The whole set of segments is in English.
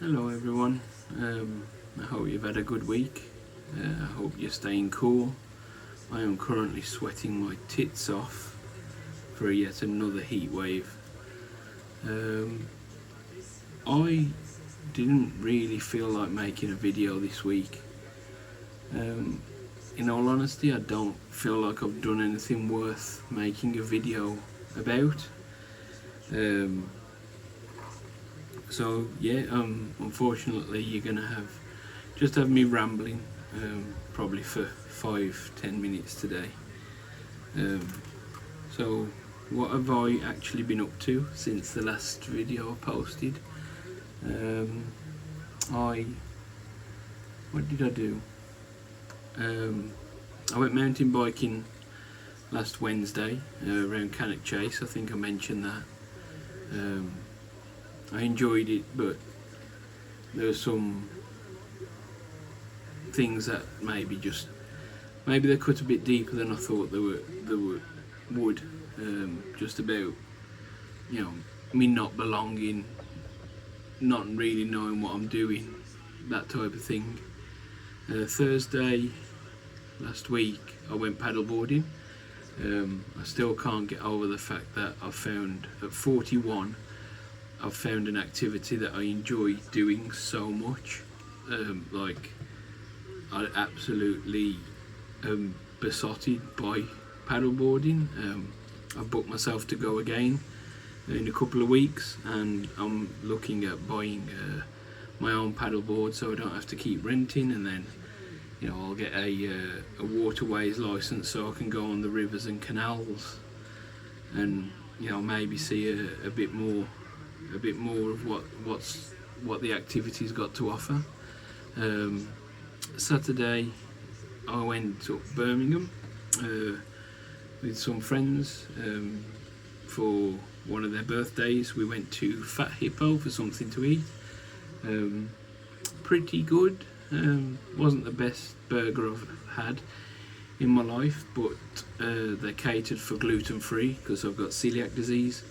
Hello everyone, I hope you've had a good week. I hope you're staying cool. I am currently sweating my tits off for yet another heat wave. I didn't really feel like making a video this week. In all honesty, I don't feel like I've done anything worth making a video about. So yeah, unfortunately you're gonna have me rambling, probably for 5-10 minutes today. So what have I actually been up to since the last video I posted? What did I do? I went mountain biking last Wednesday around Cannock Chase. I think I mentioned that. I enjoyed it, but there were some things that maybe they cut a bit deeper than I thought they would. Just about, me not belonging, not really knowing what I'm doing, that type of thing. Thursday last week I went paddleboarding. I still can't get over the fact that I found at 41 I've found an activity that I enjoy doing so much. I absolutely am besotted by paddleboarding. I've booked myself to go again in a couple of weeks, and I'm looking at buying my own paddleboard so I don't have to keep renting, and then I'll get a waterways license so I can go on the rivers and canals, and maybe see a bit more of what the activity's got to offer. Saturday I went up Birmingham with some friends for one of their birthdays. We went to Fat Hippo for something to eat. Pretty good. Wasn't the best burger I've had in my life, but they catered for gluten free because I've got celiac disease.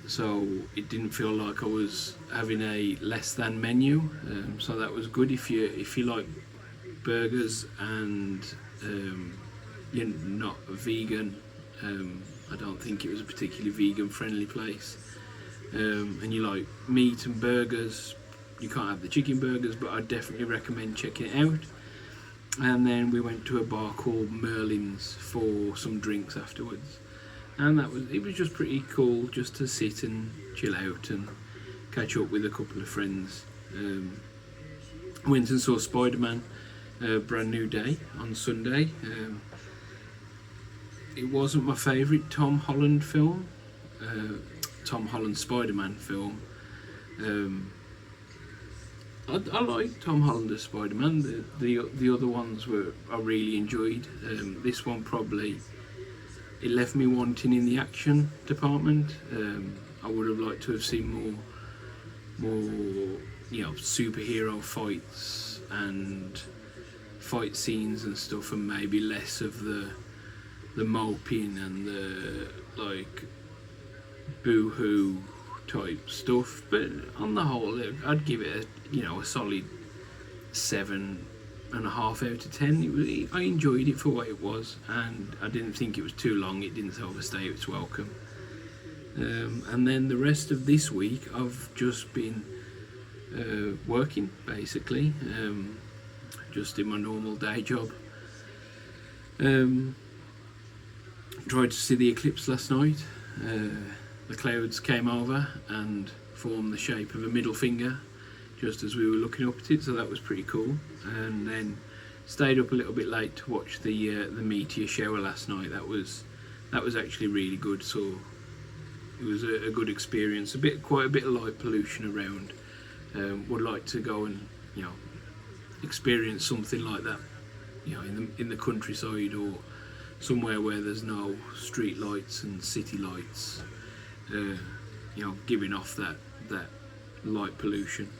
So it didn't feel like I was having a less than menu, so that was good. If you like burgers and you're not a vegan, I don't think it was a particularly vegan friendly place, and you like meat and burgers, you can't have the chicken burgers, but I definitely recommend checking it out. And then we went to a bar called Merlin's for some drinks afterwards. And it was just pretty cool just to sit and chill out and catch up with a couple of friends. Went and saw Spider-Man, Brand New Day on Sunday. It wasn't my favourite Tom Holland film, Tom Holland Spider-Man film. I like Tom Holland as Spider-Man. The other ones I really enjoyed. This one probably, it left me wanting in the action department. I would have liked to have seen more superhero fights and fight scenes and stuff, and maybe less of the moping and the boo-hoo type stuff. But on the whole, I'd give it a solid 7.5 out of 10. I enjoyed it for what it was, and I didn't think it was too long. It didn't overstay its welcome. And then the rest of this week I've just been working, basically, just in my normal day job. Tried to see the eclipse last night. The clouds came over and formed the shape of a middle finger just as we were looking up at it, so that was pretty cool. And then stayed up a little bit late to watch the meteor shower last night. That was actually really good. So it was a good experience. Quite a bit of light pollution around. Would like to go and experience something like that, in the countryside or somewhere where there's no street lights and city lights, giving off that light pollution.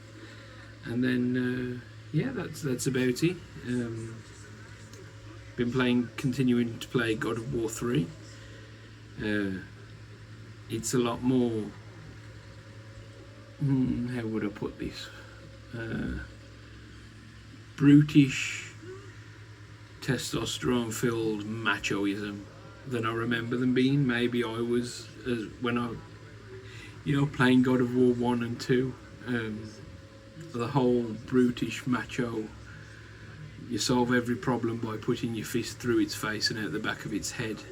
And then that's about it. Been continuing to play God of War 3. It's a lot more how would I put this? Brutish, testosterone-filled machoism than I remember them being. Maybe I was, when I, playing God of War 1 and 2, the whole brutish macho, you solve every problem by putting your fist through its face and out the back of its head.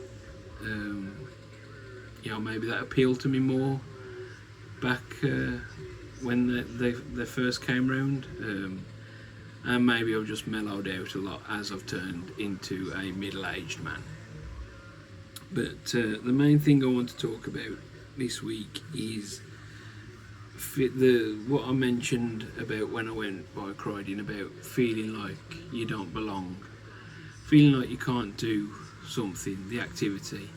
Maybe that appealed to me more back when they first came round. And maybe I've just mellowed out a lot as I've turned into a middle-aged man. But the main thing I want to talk about this week is what I mentioned about when I went bike riding, about feeling like you don't belong, feeling like you can't do something, the activity,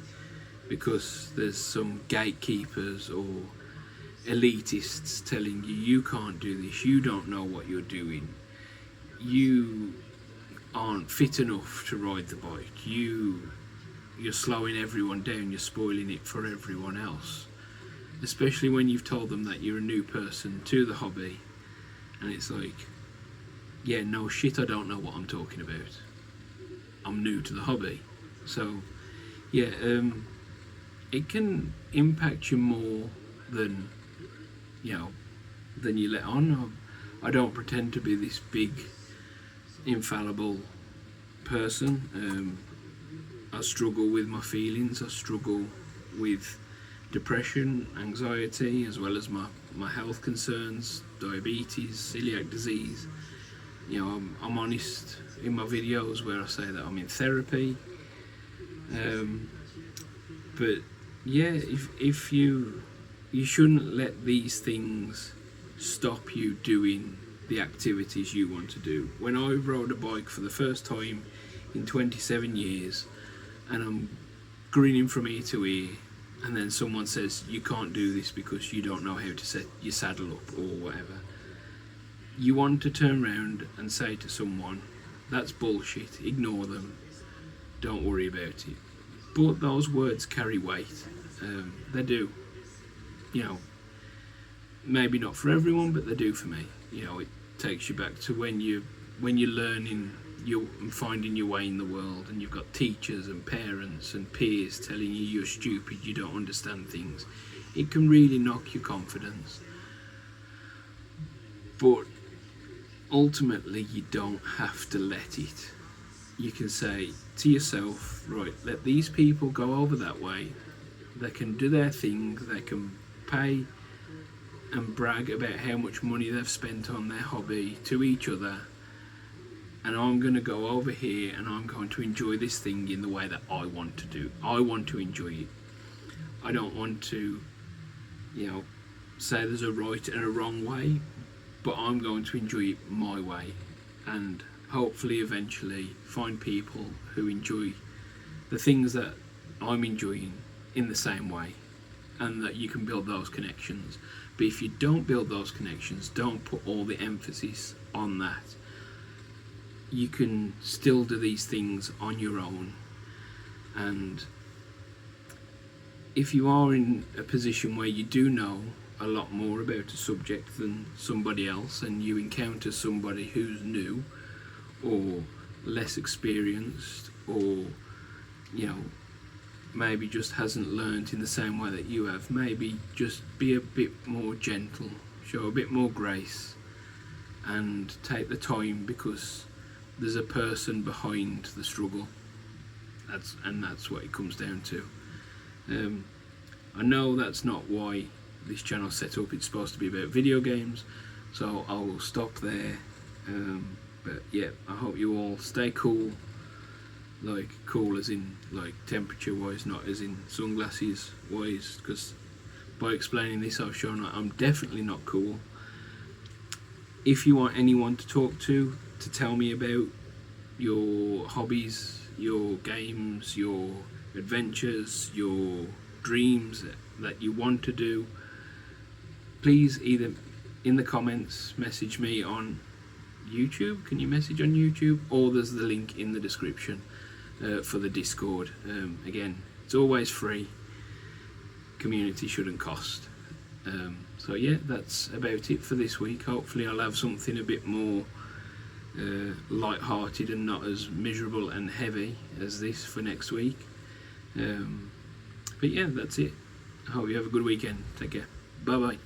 because there's some gatekeepers or elitists telling you can't do this, you don't know what you're doing, you aren't fit enough to ride the bike, you're slowing everyone down, you're spoiling it for everyone else. Especially when you've told them that you're a new person to the hobby, and it's like, yeah, no shit, I don't know what I'm talking about. I'm new to the hobby. So, yeah, it can impact you more than you let on. I don't pretend to be this big, infallible person. I struggle with my feelings. I struggle with depression, anxiety, as well as my health concerns, diabetes, celiac disease. I'm honest in my videos where I say that I'm in therapy. But yeah, if you shouldn't let these things stop you doing the activities you want to do. When I rode a bike for the first time in 27 years, and I'm grinning from ear to ear, and then someone says you can't do this because you don't know how to set your saddle up or whatever, you want to turn around and say to someone, that's bullshit, ignore them, don't worry about it. But those words carry weight. They do. Maybe not for everyone, but they do for me. It takes you back to when you're learning, you're finding your way in the world, and you've got teachers and parents and peers telling you you're stupid, you don't understand things. It can really knock your confidence. But ultimately, you don't have to let it. You can say to yourself, right, let these people go over that way. They can do their thing, they can pay and brag about how much money they've spent on their hobby to each other, and I'm going to go over here and I'm going to enjoy this thing in the way that I want to do. I want to enjoy it. I don't want to, say there's a right and a wrong way, but I'm going to enjoy it my way, and hopefully eventually find people who enjoy the things that I'm enjoying in the same way, and that you can build those connections. But if you don't build those connections, don't put all the emphasis on that, you can still do these things on your own. And if you are in a position where you do know a lot more about a subject than somebody else, and you encounter somebody who's new or less experienced, or maybe just hasn't learnt in the same way that you have, maybe just be a bit more gentle, show a bit more grace, and take the time, because there's a person behind the struggle. That's what it comes down to. I know that's not why this channel's set up. It's supposed to be about video games, so I will stop there. But yeah, I hope you all stay cool, like cool as in like temperature wise, not as in sunglasses wise, because by explaining this I've shown that I'm definitely not cool. If you want anyone to talk to tell me about your hobbies, your games, your adventures, your dreams that you want to do, please either in the comments message me on YouTube. Can you message on YouTube? Or there's the link in the description for the Discord. Again, it's always free. Community shouldn't cost. So yeah, that's about it for this week. Hopefully I'll have something a bit more light-hearted and not as miserable and heavy as this for next week. But yeah, that's it. I hope you have a good weekend. Take care. Bye bye.